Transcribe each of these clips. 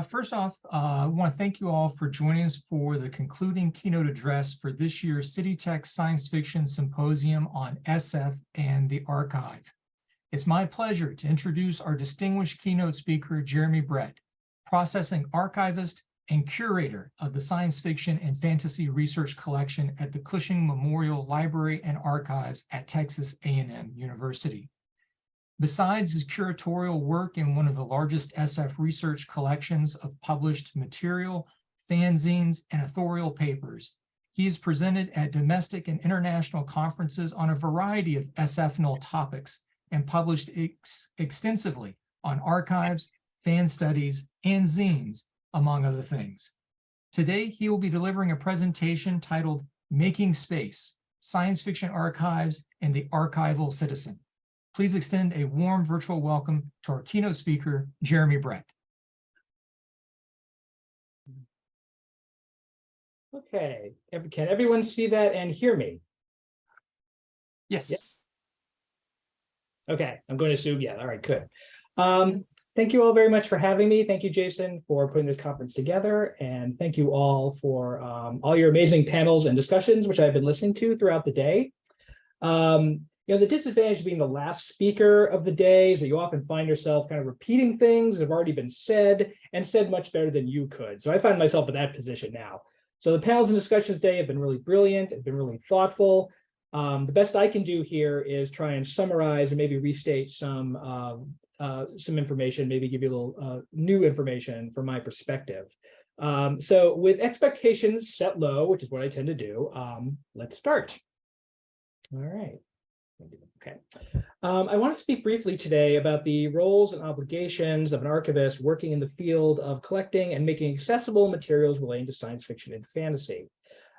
First off, I want to thank you all for joining us for the concluding keynote address for this year's City Tech Science Fiction Symposium on SF and the Archive. It's my pleasure to introduce our distinguished keynote speaker, Jeremy Brett, processing archivist and curator of the Science Fiction and Fantasy Research Collection at the Cushing Memorial Library and Archives at Texas A&M University. Besides his curatorial work in one of the largest SF research collections of published material, fanzines, and authorial papers, he is presented at domestic and international conferences on a variety of SF-NUL topics and published extensively on archives, fan studies, and zines, among other things. Today, he will be delivering a presentation titled Making Space, Science Fiction Archives and the Archival Citizen. Please extend a warm virtual welcome to our keynote speaker, Jeremy Brett. Okay, can everyone see that and hear me? Yes. Yes. Okay, I'm going to assume, yeah, all right, good. Thank you all very much for having me. Thank you, Jason, for putting this conference together. And thank you all for all your amazing panels and discussions, which I've been listening to throughout the day. The disadvantage of being the last speaker of the day is that you often find yourself kind of repeating things that have already been said and said much better than you could. So I find myself in that position now. So the panels and discussions today have been really brilliant, have been really thoughtful. The best I can do here is try and summarize and maybe restate some information, maybe give you a little new information from my perspective. So with expectations set low, which is what I tend to do, let's start. All right. Okay. I want to speak briefly today about the roles and obligations of an archivist working in the field of collecting and making accessible materials relating to science fiction and fantasy.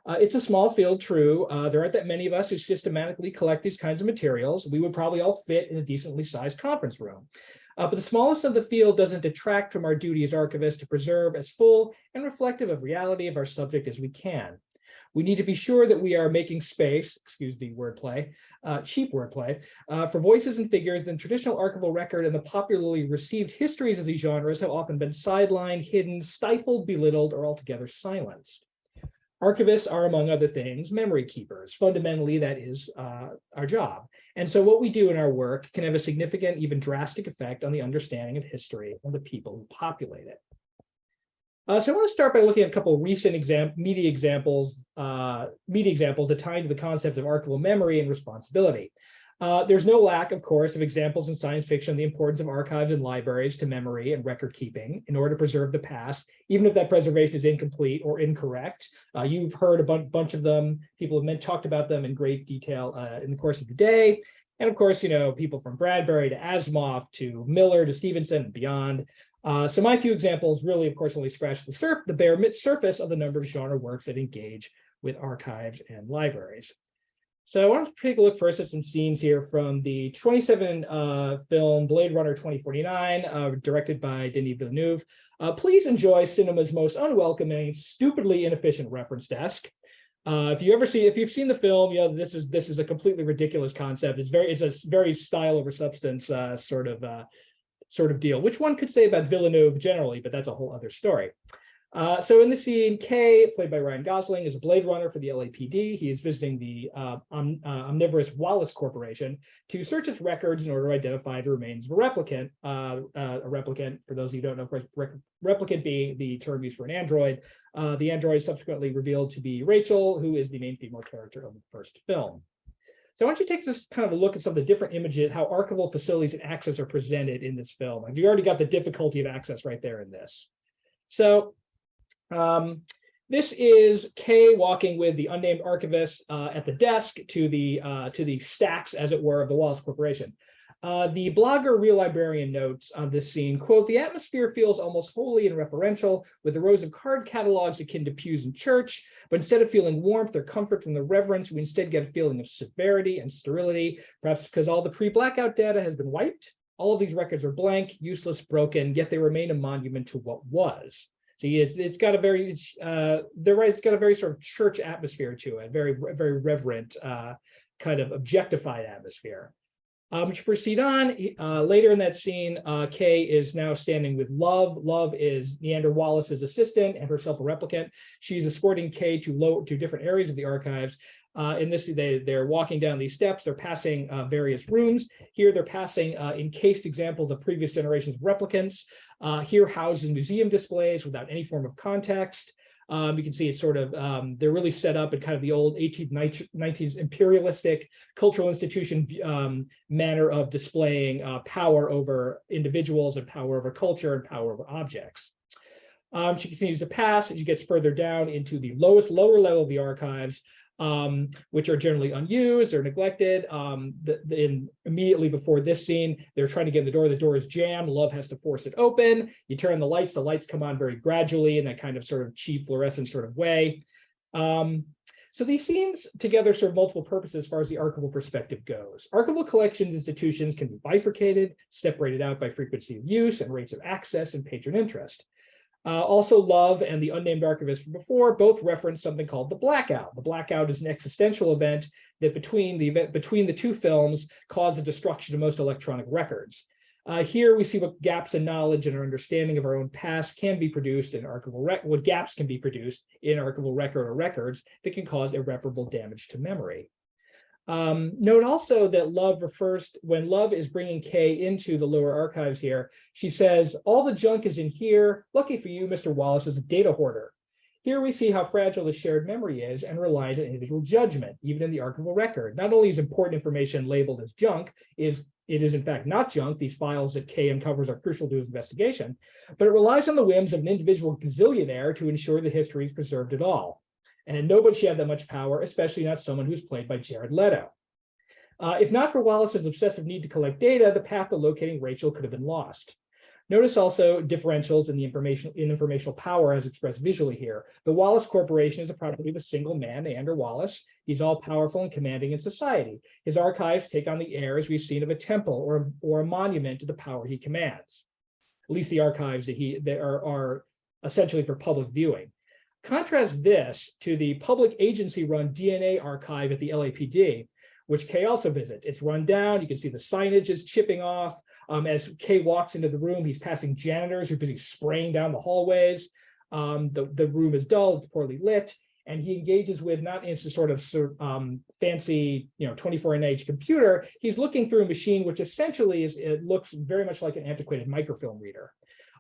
It's a small field, true. There aren't that many of us who systematically collect these kinds of materials. We would probably all fit in a decently sized conference room. But the smallest of the field doesn't detract from our duty as archivists to preserve as full and reflective of reality of our subject as we can. We need to be sure that we are making space, excuse the wordplay, cheap wordplay, for voices and figures that the traditional archival record and the popularly received histories of these genres have often been sidelined, hidden, stifled, belittled, or altogether silenced. Archivists are, among other things, memory keepers. Fundamentally, that is our job. And so what we do in our work can have a significant, even drastic effect on the understanding of history and the people who populate it. So I want to start by looking at a couple of recent media examples that tie into the concept of archival memory and responsibility. There's no lack, of course, of examples in science fiction of the importance of archives and libraries to memory and record keeping in order to preserve the past, even if that preservation is incomplete or incorrect. You've heard a bunch of them. People have talked about them in great detail in the course of the day. And of course, people from Bradbury to Asimov to Miller to Stevenson and beyond. So my few examples really, of course, only scratch the bare surface of the number of genre works that engage with archives and libraries. So I want to take a look first at some scenes here from the 2007 film Blade Runner 2049, directed by Denis Villeneuve. Please enjoy cinema's most unwelcoming, stupidly inefficient reference desk. If you've seen the film, this is a completely ridiculous concept. It's a very style over substance sort of deal, which one could say about Villeneuve generally, but that's a whole other story. So in the scene, Kay, played by Ryan Gosling, is a Blade Runner for the LAPD. He is visiting the omnivorous Wallace Corporation to search its records in order to identify the remains of a replicant. A replicant, for those of you who don't know, replicant being the term used for an android. The android is subsequently revealed to be Rachel, who is the main female character of the first film. So I want you to take this kind of a look at some of the different images, how archival facilities and access are presented in this film. And you already got the difficulty of access right there in this. So this is Kay walking with the unnamed archivist at the desk to the stacks, as it were, of the Wallace Corporation. The blogger Real Librarian notes on this scene, quote, "The atmosphere feels almost wholly and reverential, with the rows of card catalogs akin to pews in church, but instead of feeling warmth or comfort from the reverence, we instead get a feeling of severity and sterility, perhaps because all the pre-blackout data has been wiped. All of these records are blank, useless, broken, yet they remain a monument to what was." See, it's got a very sort of church atmosphere to it, very reverent, kind of objectified atmosphere. To proceed on, later in that scene, Kay is now standing with Love. Love is Neander Wallace's assistant and herself a replicant. She's escorting Kay to different areas of the archives. In this, they're walking down these steps. They're passing various rooms. Here, they're passing encased examples of previous generations of replicants. Here, housed in museum displays without any form of context. You can see it's sort of, they're really set up in kind of the old 1890s imperialistic cultural institution manner of displaying power over individuals and power over culture and power over objects. She continues to pass as she gets further down into the lower level of the archives, which are generally unused or neglected. Immediately before this scene, they're trying to get in the door is jammed. Love has to force it open. You turn the lights come on very gradually in that kind of sort of cheap fluorescent sort of way. So these scenes together serve multiple purposes as far as the archival perspective goes. Archival collections institutions can be bifurcated, separated out by frequency of use and rates of access and patron interest. Also, Love and the unnamed archivist from before both reference something called the blackout. The blackout is an existential event that between the two films caused the destruction of most electronic records. Here we see what gaps in knowledge and our understanding of our own past can be produced in archival what gaps can be produced in archival record or records that can cause irreparable damage to memory. Note also that when Love is bringing Kay into the lower archives here, she says, all the junk is in here. Lucky for you, Mr. Wallace is a data hoarder. Here we see how fragile the shared memory is and relies on individual judgment, even in the archival record. Not only is important information labeled as junk, it is in fact not junk. These files that Kay uncovers are crucial to his investigation, but it relies on the whims of an individual gazillionaire to ensure that history is preserved at all. And nobody should have that much power, especially not someone who's played by Jared Leto. If not for Wallace's obsessive need to collect data, the path to locating Rachel could have been lost. Notice also differentials in the informational power as expressed visually here. The Wallace Corporation is a property of a single man, Neander Wallace. He's all powerful and commanding in society. His archives take on the air, as we've seen, of a temple or a monument to the power he commands. At least the archives that are essentially for public viewing. Contrast this to the public agency-run DNA archive at the LAPD, which Kay also visits. It's run down. You can see the signage is chipping off. As Kay walks into the room, he's passing janitors who are busy spraying down the hallways. The room is dull, it's poorly lit, and he engages with not in sort of fancy, 24-inch computer. He's looking through a machine which essentially it looks very much like an antiquated microfilm reader.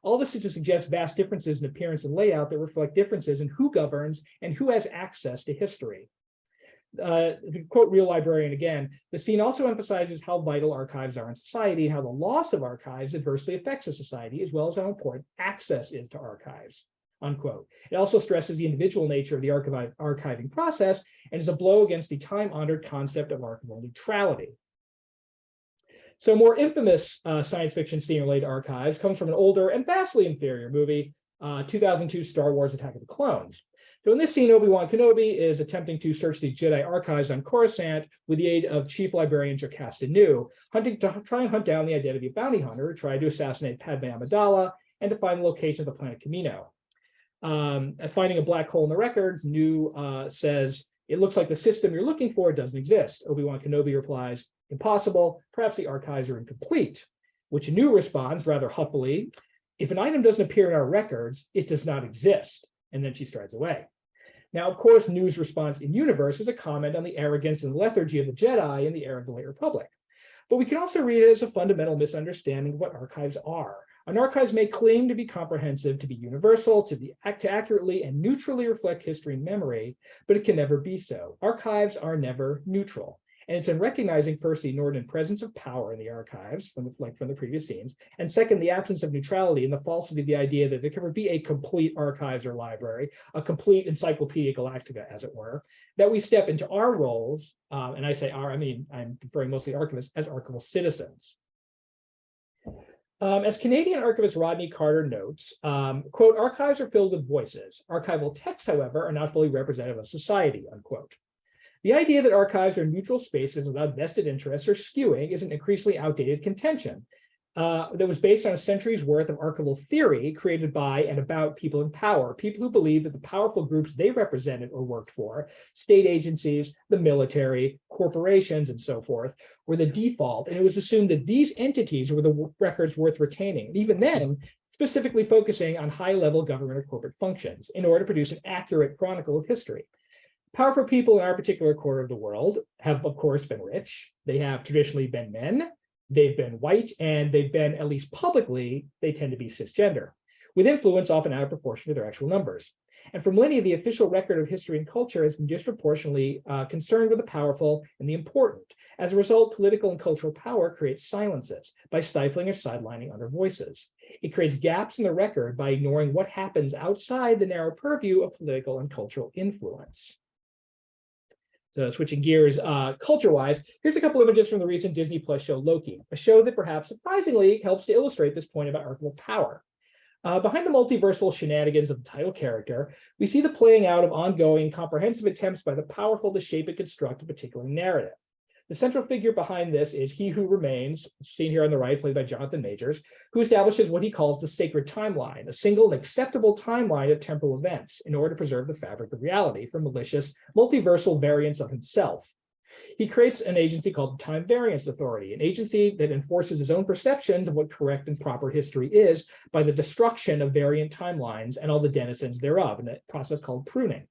All this is to suggest vast differences in appearance and layout that reflect differences in who governs and who has access to history. To quote Real Librarian again, the scene also emphasizes how vital archives are in society, how the loss of archives adversely affects a society, as well as how important access is to archives, unquote. It also stresses the individual nature of the archiving process and is a blow against the time-honored concept of archival neutrality. So a more infamous science fiction scene related to archives comes from an older and vastly inferior movie, 2002 Star Wars Attack of the Clones. So in this scene, Obi-Wan Kenobi is attempting to search the Jedi archives on Coruscant with the aid of Chief Librarian Jocasta Nu, try and hunt down the identity of bounty hunter, try to assassinate Padme Amidala, and to find the location of the planet Camino. Finding a black hole in the records, Nu says, it looks like the system you're looking for doesn't exist. Obi-Wan Kenobi replies, impossible, perhaps the archives are incomplete, which Nu responds rather huffily, if an item doesn't appear in our records, it does not exist. And then she strides away. Now, of course, Nu's response in universe is a comment on the arrogance and lethargy of the Jedi in the era of the Late Republic. But we can also read it as a fundamental misunderstanding of what archives are. An archives may claim to be comprehensive, to be universal, to accurately and neutrally reflect history and memory, but it can never be so. Archives are never neutral. And it's in recognizing first the inordinate presence of power in the archives, from the previous scenes, and second, the absence of neutrality and the falsity of the idea that there can never be a complete archives or library, a complete Encyclopedia Galactica, as it were, that we step into our roles, and I say our, I'm referring mostly to archivists, as archival citizens. As Canadian archivist Rodney Carter notes, quote, archives are filled with voices. Archival texts, however, are not fully representative of society, unquote. The idea that archives are neutral spaces without vested interests or skewing is an increasingly outdated contention. that was based on a century's worth of archival theory created by and about people in power, people who believed that the powerful groups they represented or worked for, state agencies, the military, corporations, and so forth, were the default. And it was assumed that these entities were the records worth retaining. And even then, specifically focusing on high-level government or corporate functions in order to produce an accurate chronicle of history. Powerful people in our particular corner of the world have, of course, been rich. They have traditionally been men. They've been white, and they've been, at least publicly, they tend to be cisgender, with influence often out of proportion to their actual numbers. And for millennia, the official record of history and culture has been disproportionately concerned with the powerful and the important. As a result, political and cultural power creates silences by stifling or sidelining other voices. It creates gaps in the record by ignoring what happens outside the narrow purview of political and cultural influence. So switching gears culture-wise, here's a couple images from the recent Disney Plus show Loki, a show that perhaps surprisingly helps to illustrate this point about archival power. Behind the multiversal shenanigans of the title character, we see the playing out of ongoing, comprehensive attempts by the powerful to shape and construct a particular narrative. The central figure behind this is He Who Remains, seen here on the right, played by Jonathan Majors, who establishes what he calls the sacred timeline, a single and acceptable timeline of temporal events in order to preserve the fabric of reality from malicious, multiversal variants of himself. He creates an agency called the Time Variance Authority, an agency that enforces his own perceptions of what correct and proper history is by the destruction of variant timelines and all the denizens thereof, in a process called pruning.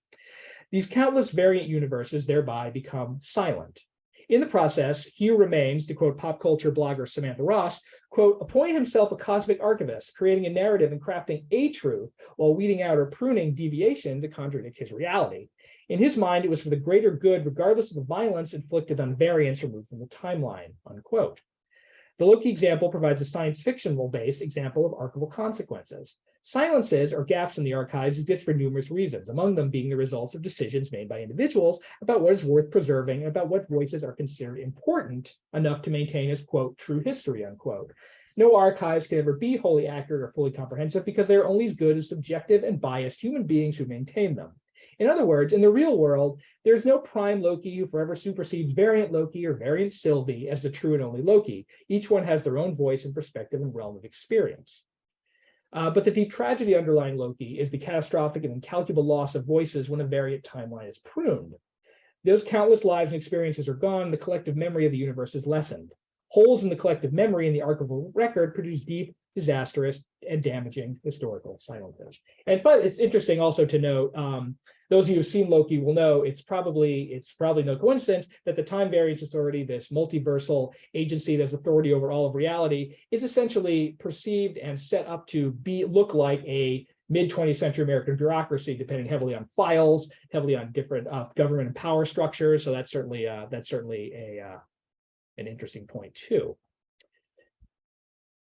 These countless variant universes thereby become silent. In the process, He Who Remains, to quote pop culture blogger Samantha Ross, quote, appointed himself a cosmic archivist, creating a narrative and crafting a truth while weeding out or pruning deviations that contradict his reality. In his mind, it was for the greater good, regardless of the violence inflicted on variants removed from the timeline, unquote. The Loki example provides a science fictional-based example of archival consequences. Silences or gaps in the archives exist for numerous reasons, among them being the results of decisions made by individuals about what is worth preserving and about what voices are considered important enough to maintain as, quote, true history, unquote. No archives can ever be wholly accurate or fully comprehensive because they are only as good as subjective and biased human beings who maintain them. In other words, in the real world, there's no prime Loki who forever supersedes variant Loki or variant Sylvie as the true and only Loki. Each one has their own voice and perspective and realm of experience. But the deep tragedy underlying Loki is the catastrophic and incalculable loss of voices when a variant timeline is pruned. Those countless lives and experiences are gone, the collective memory of the universe is lessened. Holes in the collective memory in the archival record produce deep, disastrous, and damaging historical silences. But it's interesting also to note, those of you who've seen Loki will know it's probably no coincidence that the Time Variance Authority, this multiversal agency that's authority over all of reality, is essentially perceived and set up to look like a mid-20th century American bureaucracy, depending heavily on files, heavily on different government and power structures. So that's certainly an interesting point too.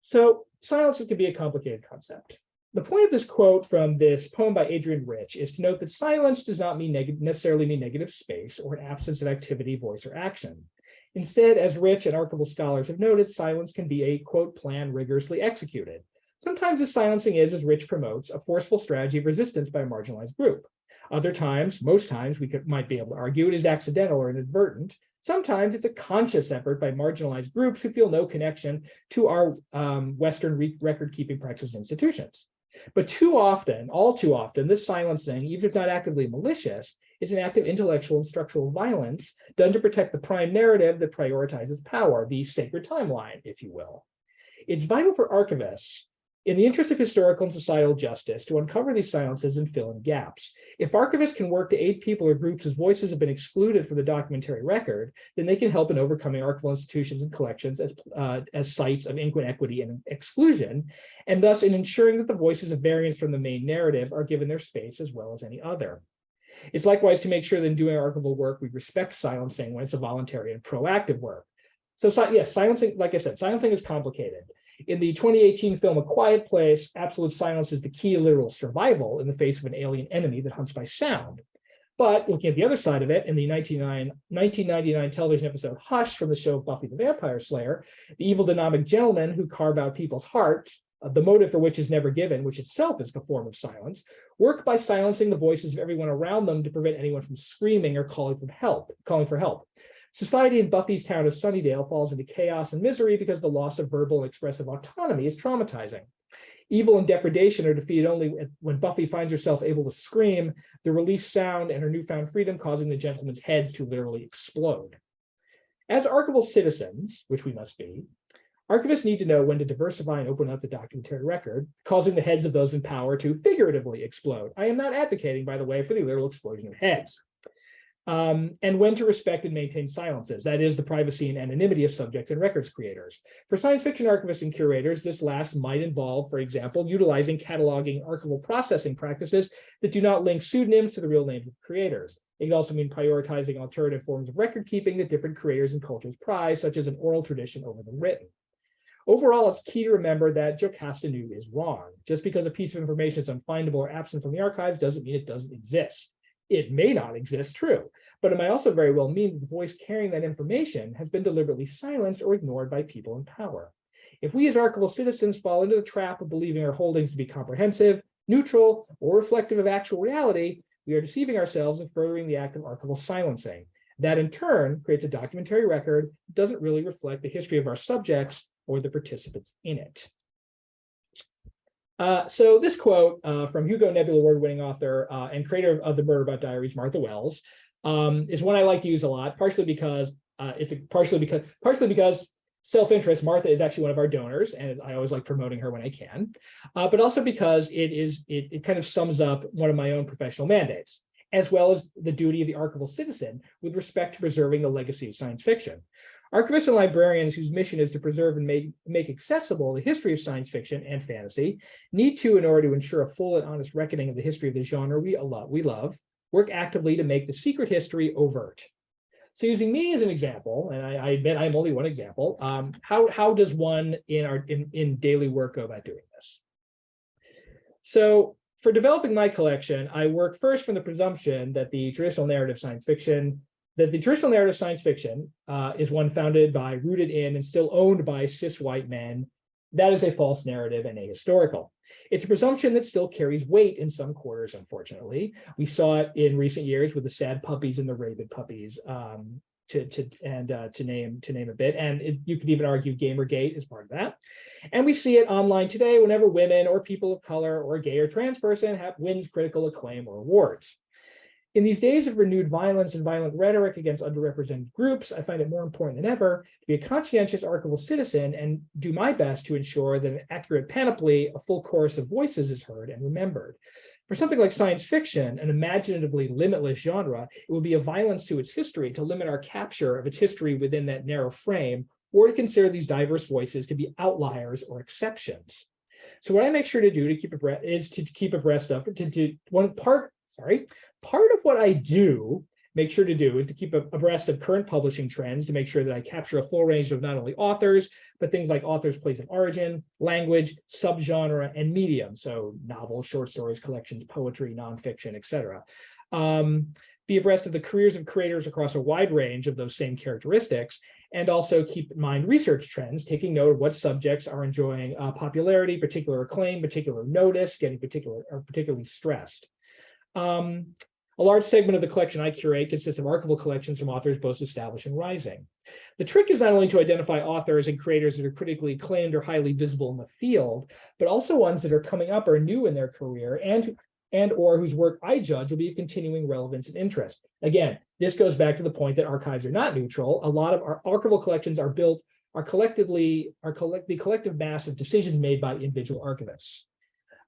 So silences can be a complicated concept. The point of this quote from this poem by Adrian Rich is to note that silence does not necessarily mean negative space or an absence of activity, voice, or action. Instead, as Rich and archival scholars have noted, silence can be a, quote, plan rigorously executed. Sometimes the silencing is, as Rich promotes, a forceful strategy of resistance by a marginalized group. Other times, most times, might be able to argue it is accidental or inadvertent. Sometimes it's a conscious effort by marginalized groups who feel no connection to our Western record-keeping practices and institutions. But too often, all too often, this silencing, even if not actively malicious, is an act of intellectual and structural violence done to protect the prime narrative that prioritizes power, the sacred timeline, if you will. It's vital for archivists, in the interest of historical and societal justice, to uncover these silences and fill in gaps. If archivists can work to aid people or groups whose voices have been excluded from the documentary record, then they can help in overcoming archival institutions and collections as sites of inequity and exclusion, and thus in ensuring that the voices of variants from the main narrative are given their space as well as any other. It's likewise to make sure that in doing archival work, we respect silencing when it's a voluntary and proactive work. So yes, silencing, like I said, silencing is complicated. In the 2018 film A Quiet Place, absolute silence is the key to literal survival in the face of an alien enemy that hunts by sound. But looking at the other side of it, in the 1999 television episode Hush from the show Buffy the Vampire Slayer, the evil demonic gentlemen who carve out people's hearts, the motive for which is never given, which itself is a form of silence, work by silencing the voices of everyone around them to prevent anyone from screaming or calling for help. Society in Buffy's town of Sunnydale falls into chaos and misery because the loss of verbal and expressive autonomy is traumatizing. Evil and depredation are defeated only when Buffy finds herself able to scream, the released sound and her newfound freedom causing the gentlemen's heads to literally explode. As archival citizens, which we must be, archivists need to know when to diversify and open up the documentary record, causing the heads of those in power to figuratively explode. I am not advocating, by the way, for the literal explosion of heads. And when to respect and maintain silences, that is, the privacy and anonymity of subjects and records creators. For science fiction archivists and curators, this last might involve, for example, utilizing cataloging archival processing practices that do not link pseudonyms to the real names of creators. It can also mean prioritizing alternative forms of record keeping that different creators and cultures prize, such as an oral tradition over the written. Overall, it's key to remember that Jocasta New is wrong. Just because a piece of information is unfindable or absent from the archives doesn't mean it doesn't exist. It may not exist, true, but it might also very well mean that the voice carrying that information has been deliberately silenced or ignored by people in power. If we as archival citizens fall into the trap of believing our holdings to be comprehensive, neutral, or reflective of actual reality, we are deceiving ourselves and furthering the act of archival silencing. That in turn creates a documentary record that doesn't really reflect the history of our subjects or the participants in it. So this quote from Hugo Nebula Award-winning author and creator of the Murderbot Diaries, Martha Wells, is one I like to use a lot, partially because self-interest. Martha is actually one of our donors, and I always like promoting her when I can, but also because it kind of sums up one of my own professional mandates, as well as the duty of the archival citizen with respect to preserving the legacy of science fiction. Archivists and librarians whose mission is to preserve and make accessible the history of science fiction and fantasy need to, in order to ensure a full and honest reckoning of the history of the genre we love, work actively to make the secret history overt. So using me as an example, and I admit I'm only one example, how does one in daily work go about doing this? So for developing my collection, I work first from the presumption that the traditional narrative science fiction is one founded by, rooted in, and still owned by cis white men. That is a false narrative and ahistorical. It's a presumption that still carries weight in some quarters, unfortunately. We saw it in recent years with the sad puppies and the rabid puppies, to name a bit. And you could even argue Gamergate is part of that. And we see it online today whenever women or people of color or a gay or trans person wins critical acclaim or awards. In these days of renewed violence and violent rhetoric against underrepresented groups, I find it more important than ever to be a conscientious archival citizen and do my best to ensure that an accurate panoply, a full chorus of voices is heard and remembered. For something like science fiction, an imaginatively limitless genre, it would be a violence to its history to limit our capture of its history within that narrow frame, or to consider these diverse voices to be outliers or exceptions. So what I make sure to do to keep abreast of, part of what I do make sure to do is to keep abreast of current publishing trends, to make sure that I capture a full range of not only authors, but things like authors' place of origin, language, subgenre, and medium. So novels, short stories, collections, poetry, nonfiction, etc. Be abreast of the careers of creators across a wide range of those same characteristics, and also keep in mind research trends, taking note of what subjects are enjoying popularity, particular acclaim, particular notice, getting particularly stressed. A large segment of the collection I curate consists of archival collections from authors both established and rising. The trick is not only to identify authors and creators that are critically acclaimed or highly visible in the field, but also ones that are coming up or new in their career and or whose work I judge will be of continuing relevance and interest. Again, this goes back to the point that archives are not neutral. A lot of our archival collections are the collective mass of decisions made by individual archivists.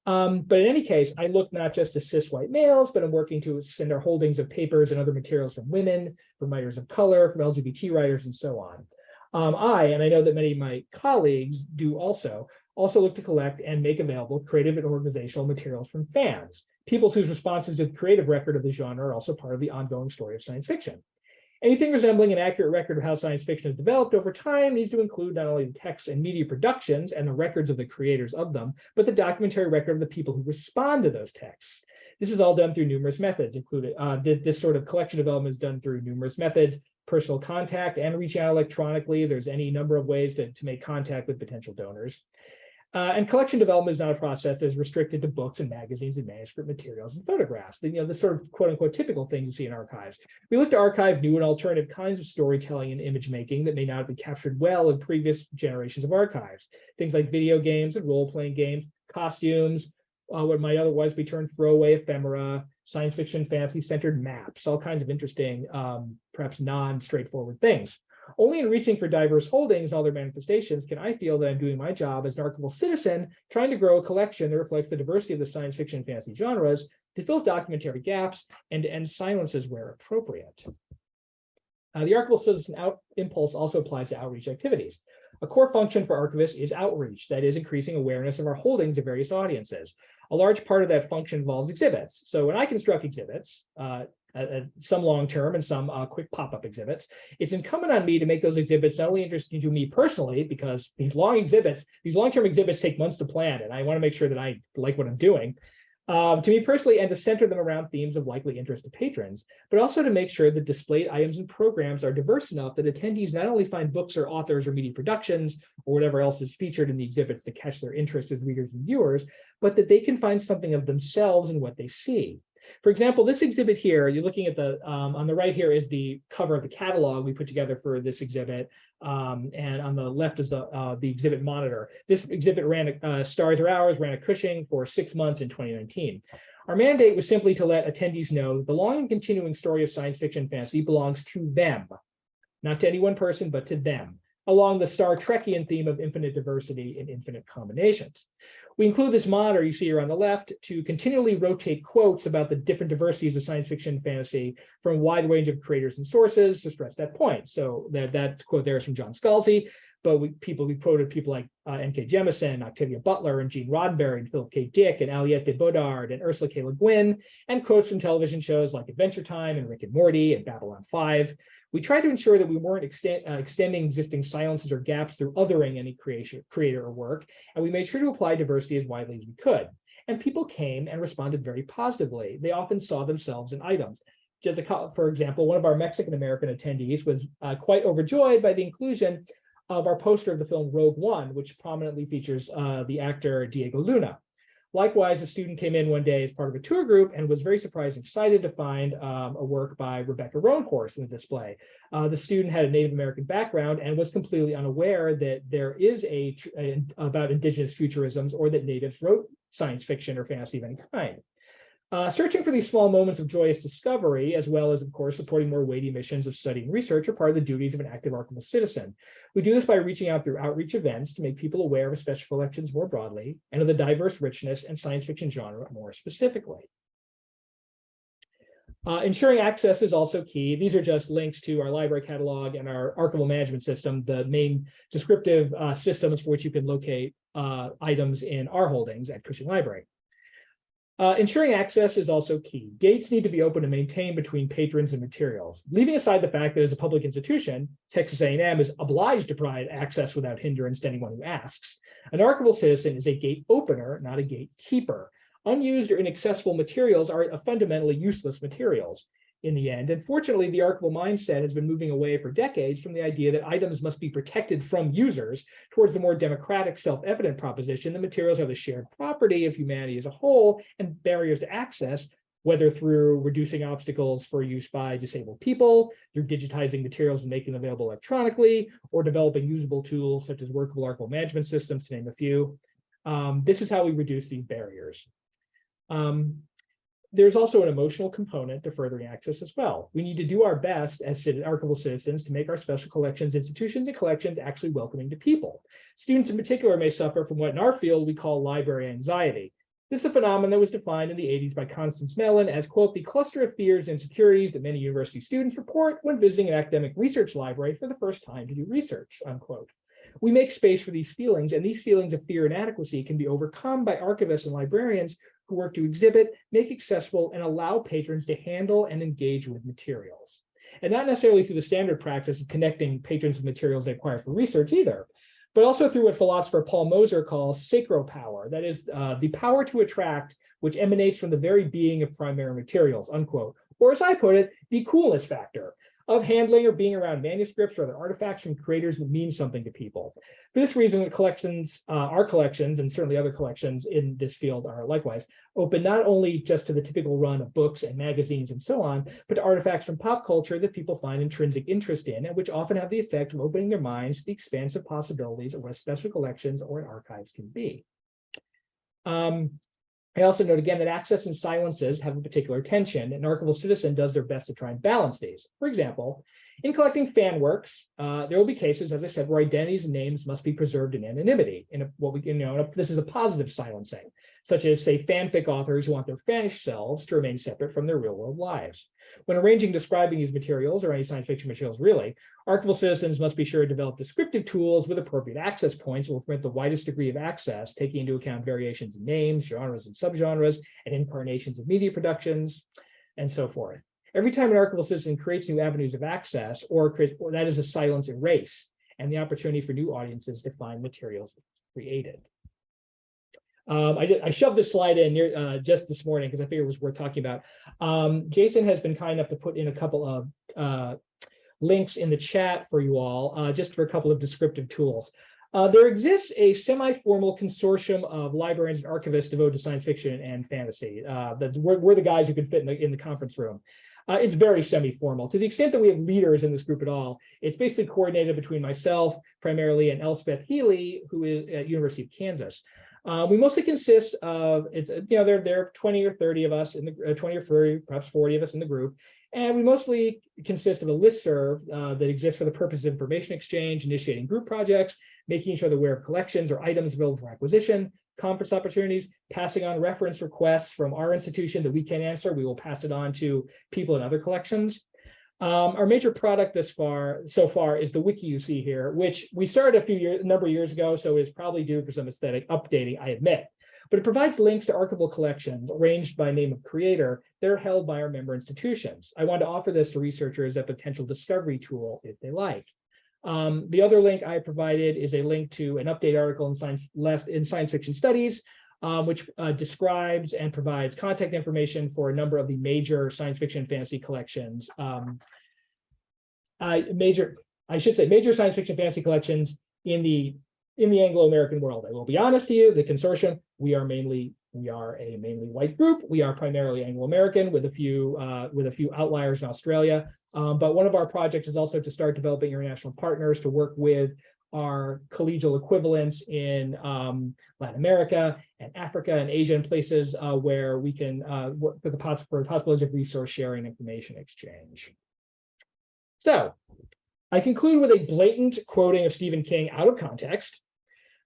But in any case, I look not just to cis white males, but I'm working to send our holdings of papers and other materials from women, from writers of color, from LGBT writers, and so on. And I know that many of my colleagues do also look to collect and make available creative and organizational materials from fans, people whose responses to the creative record of the genre are also part of the ongoing story of science fiction. Anything resembling an accurate record of how science fiction has developed over time needs to include not only the texts and media productions and the records of the creators of them, but the documentary record of the people who respond to those texts. This is all done through numerous methods, including this sort of collection development is done through numerous methods, personal contact and reaching out electronically. There's any number of ways to make contact with potential donors. And collection development is not a process that is restricted to books and magazines and manuscript materials and photographs. The sort of quote unquote typical things you see in archives. We look to archive new and alternative kinds of storytelling and image making that may not have been captured well in previous generations of archives. Things like video games and role-playing games, costumes, what might otherwise be termed throwaway ephemera, science fiction, fantasy-centered maps, all kinds of interesting, perhaps non-straightforward things. Only in reaching for diverse holdings and all their manifestations can I feel that I'm doing my job as an archival citizen, trying to grow a collection that reflects the diversity of the science fiction and fantasy genres to fill documentary gaps and to end silences where appropriate. The archival citizen impulse also applies to outreach activities. A core function for archivists is outreach, that is, increasing awareness of our holdings to various audiences. A large part of that function involves exhibits. So when I construct exhibits, some long-term and some quick pop-up exhibits, it's incumbent on me to make those exhibits not only interesting to me personally, because these long-term exhibits take months to plan, and I want to make sure that I like what I'm doing, to me personally, and to center them around themes of likely interest to patrons, but also to make sure that displayed items and programs are diverse enough that attendees not only find books or authors or media productions or whatever else is featured in the exhibits to catch their interest as readers and viewers, but that they can find something of themselves in what they see. For example, this exhibit here, you're looking at the, on the right here is the cover of the catalog we put together for this exhibit. And on the left is the exhibit monitor. This exhibit ran Stars or Hours, ran at Cushing for 6 months in 2019. Our mandate was simply to let attendees know that the long and continuing story of science fiction and fantasy belongs to them, not to any one person, but to them, along the Star Trekian theme of infinite diversity and infinite combinations. We include this monitor you see here on the left to continually rotate quotes about the different diversities of science fiction and fantasy from a wide range of creators and sources to stress that point. So that quote there is from John Scalzi, but we quoted people like N.K. Jemisin, Octavia Butler, and Gene Roddenberry, and Philip K. Dick, and Aliette de Bodard, and Ursula K. Le Guin, and quotes from television shows like Adventure Time and Rick and Morty and Babylon 5. We tried to ensure that we weren't extending existing silences or gaps through othering any creator or work, and we made sure to apply diversity as widely as we could. And people came and responded very positively. They often saw themselves in items. For example, one of our Mexican-American attendees was quite overjoyed by the inclusion of our poster of the film Rogue One, which prominently features the actor Diego Luna. Likewise, a student came in one day as part of a tour group and was very surprised and excited to find a work by Rebecca Roanhorse in the display. The student had a Native American background and was completely unaware that there is about indigenous futurisms or that natives wrote science fiction or fantasy of any kind. Searching for these small moments of joyous discovery, as well as, of course, supporting more weighty missions of study and research, are part of the duties of an active archival citizen. We do this by reaching out through outreach events to make people aware of special collections more broadly and of the diverse richness and science fiction genre more specifically. Ensuring access is also key. These are just links to our library catalog and our archival management system, the main descriptive systems for which you can locate items in our holdings at Cushing Library. Ensuring access is also key. Gates need to be open and maintained between patrons and materials. Leaving aside the fact that as a public institution, Texas A&M is obliged to provide access without hindrance to anyone who asks. An archival citizen is a gate opener, not a gatekeeper. Unused or inaccessible materials are fundamentally useless materials in the end. And fortunately, the archival mindset has been moving away for decades from the idea that items must be protected from users towards the more democratic, self-evident proposition that materials are the shared property of humanity as a whole, and barriers to access, whether through reducing obstacles for use by disabled people, through digitizing materials and making them available electronically, or developing usable tools such as workable archival management systems, to name a few. This is how we reduce these barriers. There's also an emotional component to furthering access as well. We need to do our best as archival citizens to make our special collections, institutions, and collections actually welcoming to people. Students in particular may suffer from what in our field we call library anxiety. This is a phenomenon that was defined in the 80s by Constance Mellon as, quote, the cluster of fears and insecurities that many university students report when visiting an academic research library for the first time to do research, unquote. We make space for these feelings, and these feelings of fear and inadequacy can be overcome by archivists and librarians who work to exhibit, make accessible, and allow patrons to handle and engage with materials. And not necessarily through the standard practice of connecting patrons with materials they acquire for research either, but also through what philosopher Paul Moser calls sacro-power, that is, the power to attract, which emanates from the very being of primary materials, unquote. Or as I put it, the coolness factor. of handling or being around manuscripts or other artifacts from creators that mean something to people. For this reason, our collections, and certainly other collections in this field are likewise open not only just to the typical run of books and magazines and so on, but to artifacts from pop culture that people find intrinsic interest in, and which often have the effect of opening their minds to the expansive possibilities of what special collections or archives can be. I also note again that access and silences have a particular tension, and Archival Citizen does their best to try and balance these. For example, in collecting fan works, there will be cases, as I said, where identities and names must be preserved in anonymity. This is a positive silencing, such as, say, fanfic authors who want their fanish selves to remain separate from their real-world lives. When arranging, describing these materials, or any science fiction materials really, Archival Citizens must be sure to develop descriptive tools with appropriate access points that will permit the widest degree of access, taking into account variations in names, genres, and subgenres, and incarnations of media productions, and so forth. Every time an Archival Citizen creates new avenues of access, or that is a silence erase, and the opportunity for new audiences to find materials created. I shoved this slide in just this morning because I figured it was worth talking about. Jason has been kind enough to put in a couple of links in the chat for you all, just for a couple of descriptive tools. There exists a semi-formal consortium of librarians and archivists devoted to science fiction and fantasy. We're the guys who could fit in the conference room. It's very semi-formal. To the extent that we have leaders in this group at all, it's basically coordinated between myself, primarily, and Elspeth Healy, who is at University of Kansas. We mostly consist of, there are 20 or 30 of us in the 20 or 30, perhaps 40 of us in the group. And we mostly consist of a listserv that exists for the purpose of information exchange, initiating group projects, making each other aware of collections or items available for acquisition, conference opportunities, passing on reference requests from our institution that we can't answer. We will pass it on to people in other collections. Our major product so far is the wiki you see here, which we started a number of years ago, so it's probably due for some aesthetic updating, I admit. But it provides links to archival collections arranged by name of creator that are held by our member institutions. I want to offer this to researchers as a potential discovery tool if they like. The other link I provided is a link to an update article in Science Fiction Studies, which describes and provides contact information for a number of the major science fiction and fantasy collections. Major science fiction fantasy collections in the Anglo-American world. I will be honest to you, the consortium, we are a mainly white group. We are primarily Anglo-American with a few outliers in Australia. But one of our projects is also to start developing international partners to work with our collegial equivalents in Latin America and Africa and Asia and places where we can work for the possibilities of resource sharing, information exchange. So I conclude with a blatant quoting of Stephen King out of context.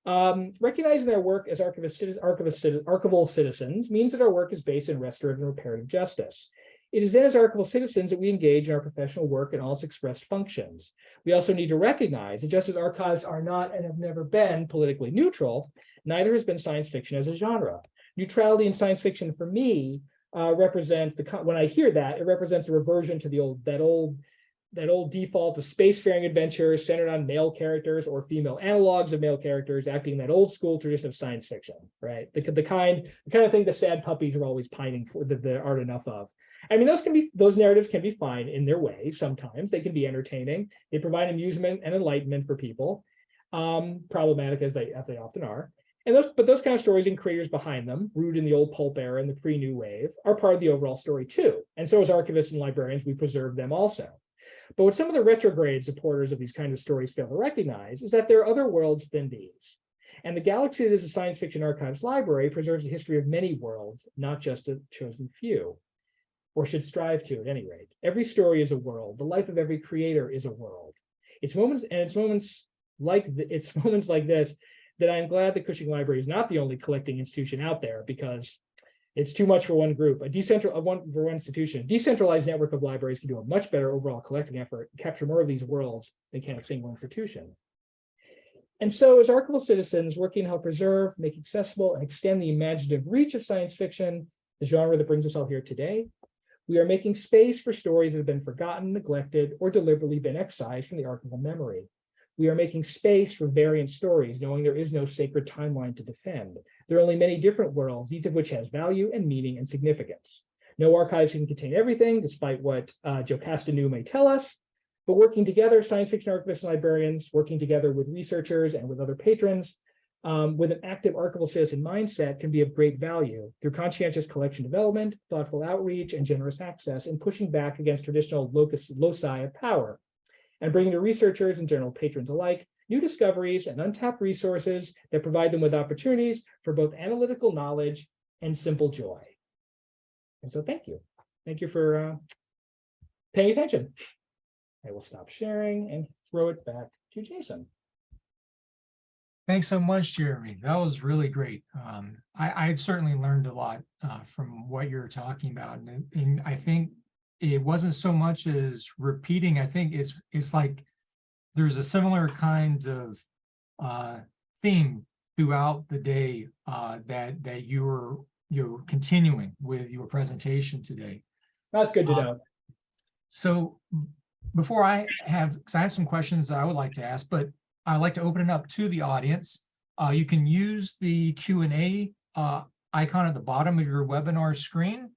Recognizing our work as archival citizens means that our work is based in restorative and reparative justice. It is then as archival citizens that we engage in our professional work in all its expressed functions. We also need to recognize that just as archives are not and have never been politically neutral, neither has been science fiction as a genre. Neutrality in science fiction for me represents when I hear that, it represents a reversion to that old default of spacefaring adventures centered on male characters or female analogs of male characters acting in that old school tradition of science fiction, right? The kind of thing the sad puppies are always pining for that there aren't enough of. I mean, those narratives can be fine in their way. Sometimes they can be entertaining. They provide amusement and enlightenment for people, problematic as they often are. But those kind of stories and creators behind them, rooted in the old pulp era and the pre-new wave, are part of the overall story too. And so as archivists and librarians, we preserve them also. But what some of the retrograde supporters of these kinds of stories fail to recognize is that there are other worlds than these. And the galaxy that is a science fiction archives library preserves a history of many worlds, not just a chosen few, or should strive to at any rate. Every story is a world. The life of every creator is a world. It's moments like this that I'm glad the Cushing Library is not the only collecting institution out there, because it's too much for one group, one institution. A decentralized network of libraries can do a much better overall collecting effort and capture more of these worlds than can a single institution. And so as archival citizens working to help preserve, make accessible, and extend the imaginative reach of science fiction, the genre that brings us all here today, we are making space for stories that have been forgotten, neglected, or deliberately been excised from the archival memory. We are making space for variant stories, knowing there is no sacred timeline to defend. There are only many different worlds, each of which has value and meaning and significance. No archives can contain everything, despite what Joe Castanew may tell us, But working together, science fiction archivists and librarians, working together with researchers and with other patrons, with an active archival citizen mindset can be of great value through conscientious collection development, thoughtful outreach, and generous access in pushing back against traditional loci of power, and bringing to researchers and general patrons alike new discoveries and untapped resources that provide them with opportunities for both analytical knowledge and simple joy. And so thank you. Thank you for paying attention. I will stop sharing and throw it back to Jason. Thanks so much, Jeremy. That was really great. I certainly learned a lot from what you're talking about. And I think it wasn't so much as repeating. I think it's like there's a similar kind of theme throughout the day that you're continuing with your presentation today. That's good to know. So before because I have some questions that I would like to ask, but I'd like to open it up to the audience. You can use the Q&A icon at the bottom of your webinar screen.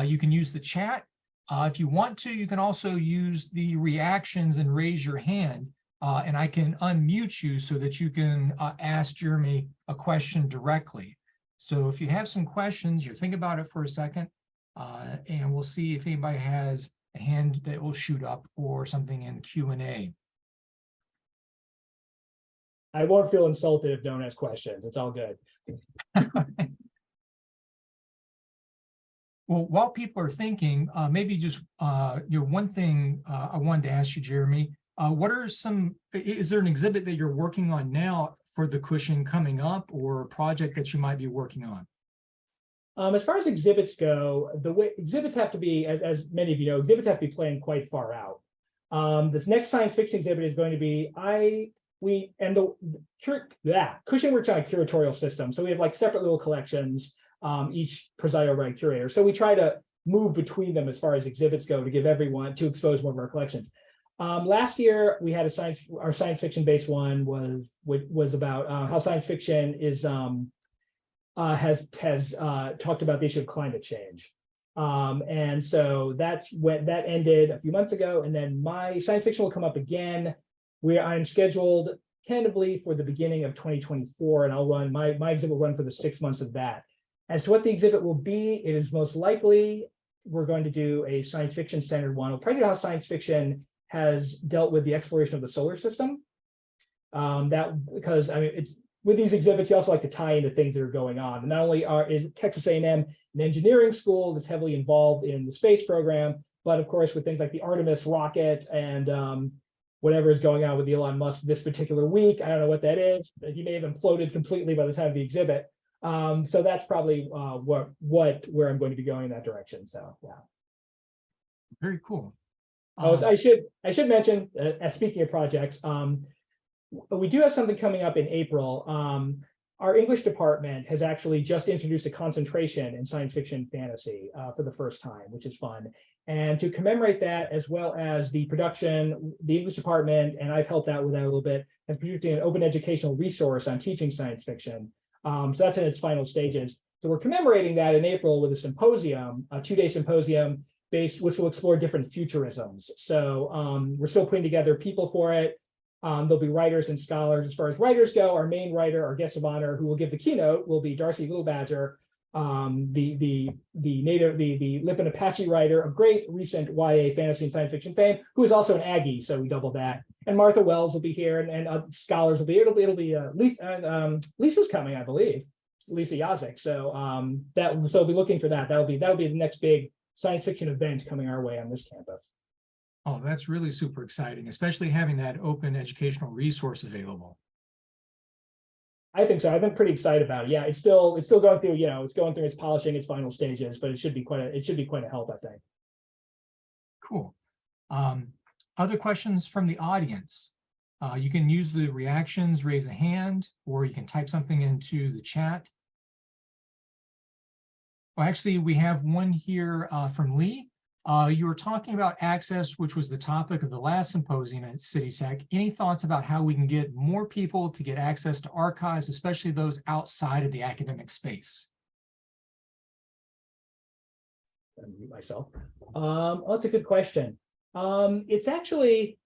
You can use the chat. If you want to, you can also use the reactions and raise your hand, and I can unmute you so that you can ask Jeremy a question directly. So if you have some questions, you think about it for a second, and we'll see if anybody has a hand that will shoot up or something in Q&A. I won't feel insulted if no one has questions. It's all good. Well, while people are thinking, maybe just one thing I wanted to ask you, Jeremy. What are is there an exhibit that you're working on now for the Cushing coming up, or a project that you might be working on? As far as exhibits go, the way exhibits have to be, as many of you know, exhibits have to be planned quite far out. This next science fiction exhibit is going to be Cushing works on a curatorial system, so we have like separate little collections, each presided by a curator. So we try to move between them as far as exhibits go to give everyone to expose more of our collections. Last year we had our science fiction based one was about how science fiction is has talked about the issue of climate change. And so that ended a few months ago, and then my science fiction will come up again. I'm scheduled tentatively for the beginning of 2024, and I'll run my exhibit will run for the 6 months of that. As to what the exhibit will be, it is most likely we're going to do a science fiction centered one. We'll probably do how science fiction has dealt with the exploration of the solar system. Because I mean, it's with these exhibits, you also like to tie into things that are going on. And not only is Texas A&M an engineering school that's heavily involved in the space program, but of course with things like the Artemis rocket and whatever is going on with Elon Musk this particular week. I don't know what that is. He may have imploded completely by the time of the exhibit. So that's probably where I'm going to be going in that direction. So yeah. Very cool. I should mention, speaking of projects, we do have something coming up in April. Our English department has actually just introduced a concentration in science fiction fantasy for the first time, which is fun. And to commemorate that, as well as the production, the English department, and I've helped out with that a little bit, has produced an open educational resource on teaching science fiction. So that's in its final stages. So we're commemorating that in April with a symposium, a 2-day symposium which will explore different futurisms. So we're still putting together people for it. There'll be writers and scholars. As far as writers go, our main writer, our guest of honor, who will give the keynote, will be Darcy Littlebadger, the Lipan Apache writer, a great recent YA fantasy and science fiction fame, who is also an Aggie, so we double that. And Martha Wells will be here, and scholars will be. It'll be Lisa's coming, I believe, Lisa Yazek. So so we'll be looking for that. That'll be the next big science fiction event coming our way on this campus. Oh, that's really super exciting, especially having that open educational resource available. I think so. I've been pretty excited about it. Yeah, it's still going through, it's going through its polishing, its final stages, but it should be quite a help, I think. Cool. Other questions from the audience? You can use the reactions, raise a hand, or you can type something into the chat. Well, actually, we have one here from Lee. You were talking about access, which was the topic of the last symposium at CityTech. Any thoughts about how we can get more people to get access to archives, especially those outside of the academic space? Unmute myself. That's a good question. It's actually,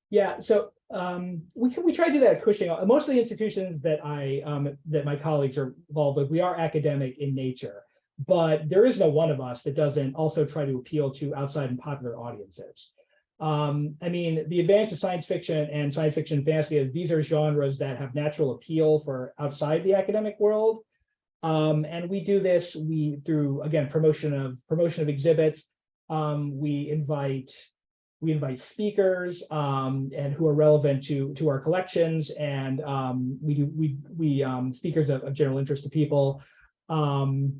Yeah, so we try to do that at Cushing. Most of the institutions that that my colleagues are involved with, we are academic in nature, but there is no one of us that doesn't also try to appeal to outside and popular audiences. I mean, the advantage of science fiction and science fiction fantasy is these are genres that have natural appeal for outside the academic world. And we do this through, again, promotion of exhibits. We invite speakers and who are relevant to our collections, and we speakers of general interest to people. Let's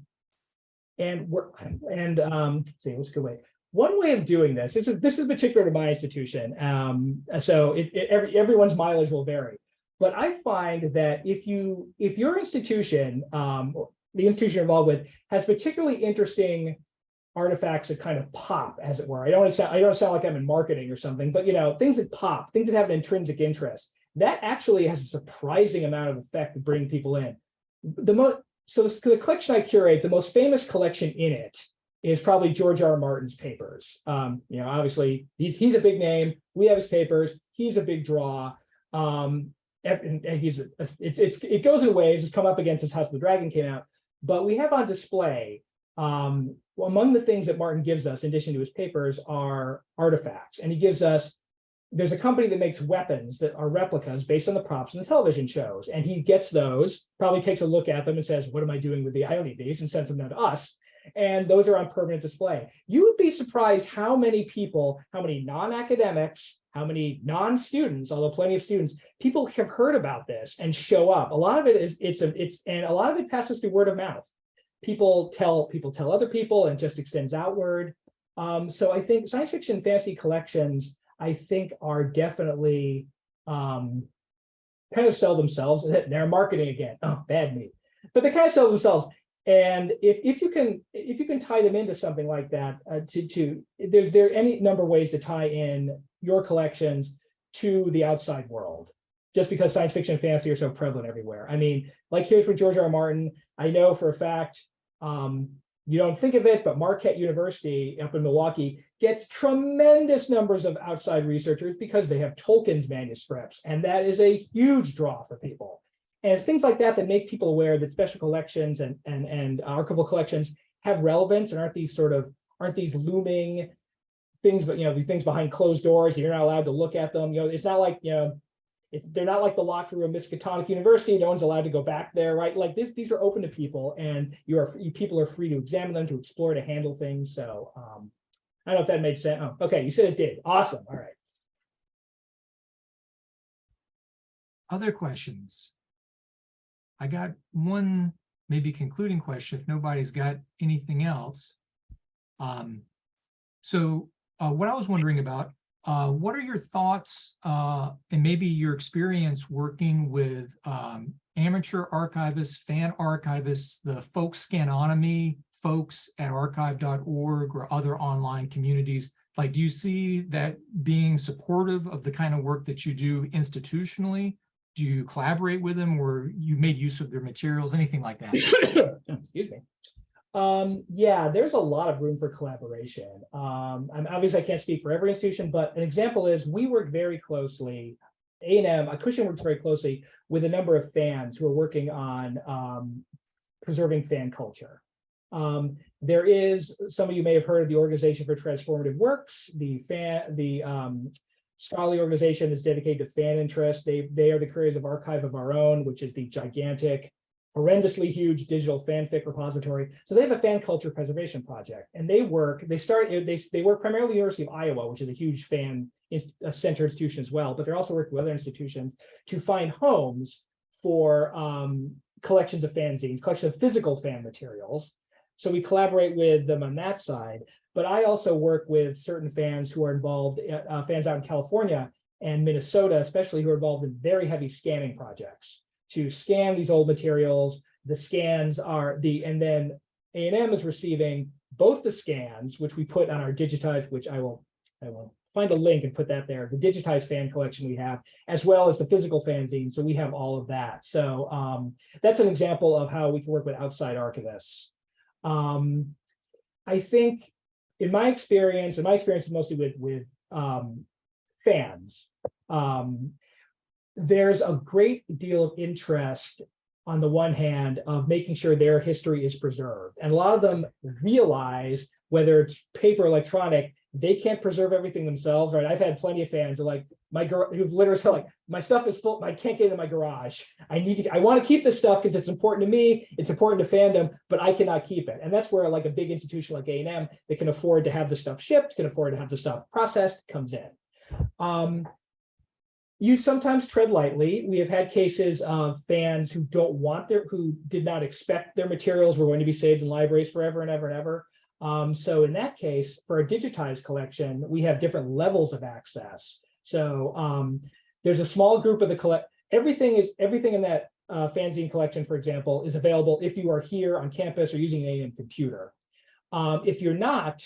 see, what's a good way? One way of doing this, this is particular to my institution, so everyone's mileage will vary. But I find that if your institution, the institution you're involved with, has particularly interesting artifacts that kind of pop, as it were. I don't sound like I'm in marketing or something, but things that pop, things that have an intrinsic interest, that actually has a surprising amount of effect to bring people in. The collection I curate, the most famous collection in it is probably George R. R. Martin's papers. Obviously he's a big name. We have his papers. He's a big draw. It goes in waves. It's come up against his House of the Dragon came out, but we have on display. Among the things that Martin gives us, in addition to his papers, are artifacts, and he gives us. There's a company that makes weapons that are replicas based on the props in the television shows, and he gets those, probably takes a look at them and says, "What am I doing with the? I don't need these," and sends them down to us. And those are on permanent display. You would be surprised how many people, how many non-academics, how many non-students, although plenty of students, people have heard about this and show up. A lot of it is and a lot of it passes through word of mouth. People tell other people, and just extends outward. So I think science fiction fantasy collections, I think, are definitely kind of sell themselves. They're marketing again. Oh, bad me. But they kind of sell themselves. And if you can tie them into something like that, there's any number of ways to tie in your collections to the outside world. Just because science fiction and fantasy are so prevalent everywhere. I mean, like here's with George R. R. Martin. I know for a fact, you don't think of it, but Marquette University up in Milwaukee gets tremendous numbers of outside researchers because they have Tolkien's manuscripts, and that is a huge draw for people. And it's things like that make people aware that special collections and archival collections have relevance and aren't these looming things, but these things behind closed doors, and you're not allowed to look at them. It's not like they're not like the locked room of Miskatonic University. No one's allowed to go back there, right? Like these are open to people, and people are free to examine them, to explore, to handle things. So I don't know if that made sense. Oh, okay, you said it did. Awesome. All right. Other questions? I got one maybe concluding question if nobody's got anything else. So what I was wondering about, what are your thoughts and maybe your experience working with amateur archivists, fan archivists, the folk Scanonomy folks at archive.org or other online communities? Like, do you see that being supportive of the kind of work that you do institutionally? Do you collaborate with them, or you made use of their materials, anything like that? Excuse me. Yeah, there's a lot of room for collaboration. Obviously I can't speak for every institution, but an example is we work very closely, A&M, Cushing works very closely with a number of fans who are working on preserving fan culture. There is, some of you may have heard of the Organization for Transformative Works, the scholarly organization is dedicated to fan interest. They are the creators of Archive of Our Own, which is the gigantic, horrendously huge digital fanfic repository. So they have a fan culture preservation project, and they work primarily at the University of Iowa, which is a huge fan center institution as well, but they're also working with other institutions to find homes for collections of fanzines, collections of physical fan materials. So we collaborate with them on that side. But I also work with certain fans who are involved, fans out in California and Minnesota, especially, who are involved in very heavy scanning projects to scan these old materials. The scans and then A&M is receiving both the scans, which we put on our digitized, which I will find a link and put that there, the digitized fan collection we have, as well as the physical fanzine. So we have all of that. So that's an example of how we can work with outside archivists. I think in my experience is mostly with fans. There's a great deal of interest on the one hand of making sure their history is preserved. And a lot of them realize, whether it's paper or electronic, they can't preserve everything themselves, right? I've had plenty of fans who are like, who've literally said, like, my stuff is full, I can't get in my garage. I want to keep this stuff because it's important to me, it's important to fandom, but I cannot keep it. And that's where like a big institution like A&M that can afford to have the stuff shipped, can afford to have the stuff processed, comes in. You sometimes tread lightly. We have had cases of fans who who did not expect their materials were going to be saved in libraries forever and ever and ever. So in that case, for a digitized collection, we have different levels of access. So there's a small group of everything in that fanzine collection, for example, is available if you are here on campus or using an A&M computer. If you're not,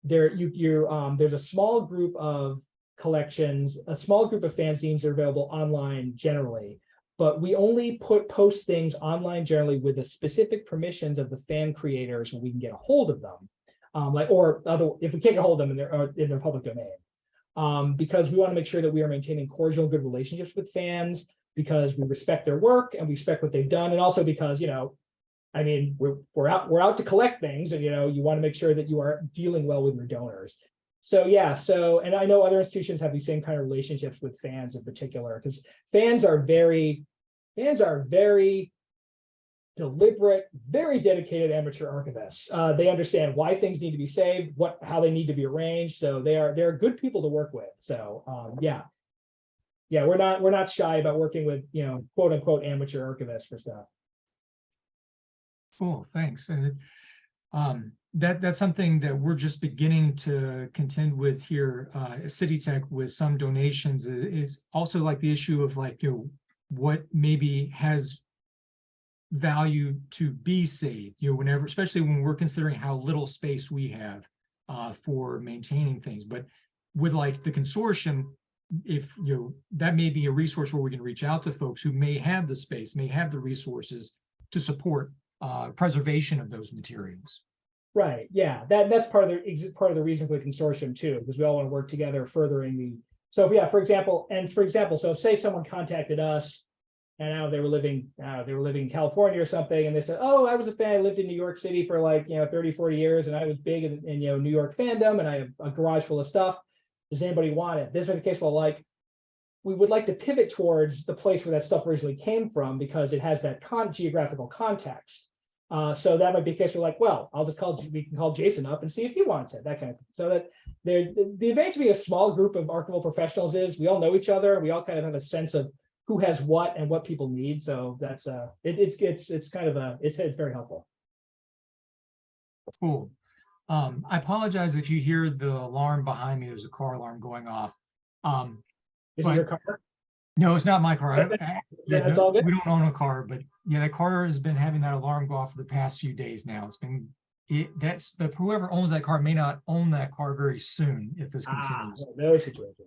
there's a small group of collections, a small group of fanzines that are available online generally, but we only post things online generally with the specific permissions of the fan creators when we can get a hold of them, if we can't get a hold of them in their public domain, because we want to make sure that we are maintaining cordial, good relationships with fans, because we respect their work and we respect what they've done, and also because we're out to collect things, and you want to make sure that you are dealing well with your donors. So yeah, and I know other institutions have these same kind of relationships with fans in particular, because fans are very deliberate, very dedicated amateur archivists. They understand why things need to be saved, how they need to be arranged. So they're good people to work with. So yeah, we're not shy about working with quote unquote amateur archivists for stuff. Cool, thanks. And that's something that we're just beginning to contend with here at City Tech with some donations. Is also like the issue of what maybe has value to be saved, whenever, especially when we're considering how little space we have for maintaining things. But with the consortium, if that may be a resource where we can reach out to folks who may have the space, may have the resources to support preservation of those materials. Right. Yeah, that's part of the reason for the consortium too, because we all want to work together furthering the. So yeah, for example, so say someone contacted us, and now they were living in California or something, and they said, "Oh, I was a fan. I lived in New York City for 30, 40 years, and I was big in New York fandom, and I have a garage full of stuff. Does anybody want it?" This is the case. Well, we would like to pivot towards the place where that stuff originally came from, because it has that geographical context. So that might be a case where well, we can call Jason up and see if he wants it, that kind of thing. So that the advantage of being a small group of archival professionals is we all know each other. We all kind of have a sense of who has what and what people need. So that's it's very helpful. Cool. I apologize if you hear the alarm behind me. There's a car alarm going off. Is it your car? No, it's not my car. That's all good. We don't own a car, but yeah, the car has been having that alarm go off for the past few days now. But whoever owns that car may not own that car very soon if this continues. No situation.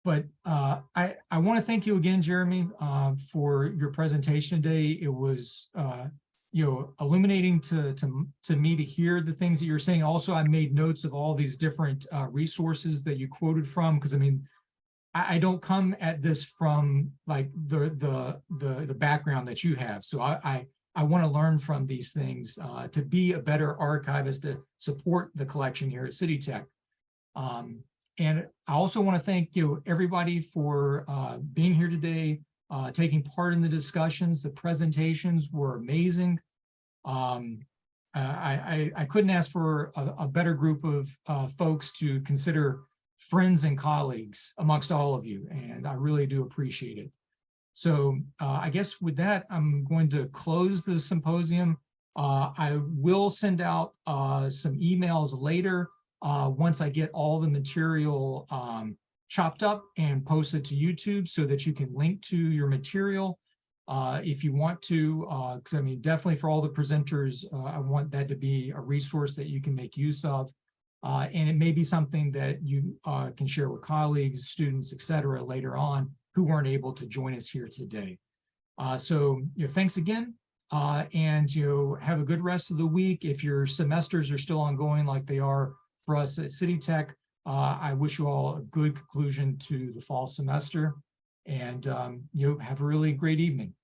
But I want to thank you again, Jeremy, for your presentation today. It was illuminating to me to hear the things that you're saying. Also, I made notes of all these different resources that you quoted from, because I don't come at this from the background that you have. So I want to learn from these things to be a better archivist, to support the collection here at City Tech. And I also want to thank everybody for being here today, taking part in the discussions. The presentations were amazing. I couldn't ask for a better group of folks to consider friends and colleagues amongst all of you, and I really do appreciate it. So I guess with that, I'm going to close the symposium. I will send out some emails later once I get all the material chopped up and posted to YouTube, so that you can link to your material if you want to, because definitely for all the presenters, I want that to be a resource that you can make use of. And it may be something that you can share with colleagues, students, etc. later on who weren't able to join us here today. So thanks again, and have a good rest of the week. If your semesters are still ongoing like they are for us at City Tech, I wish you all a good conclusion to the fall semester, and you have a really great evening.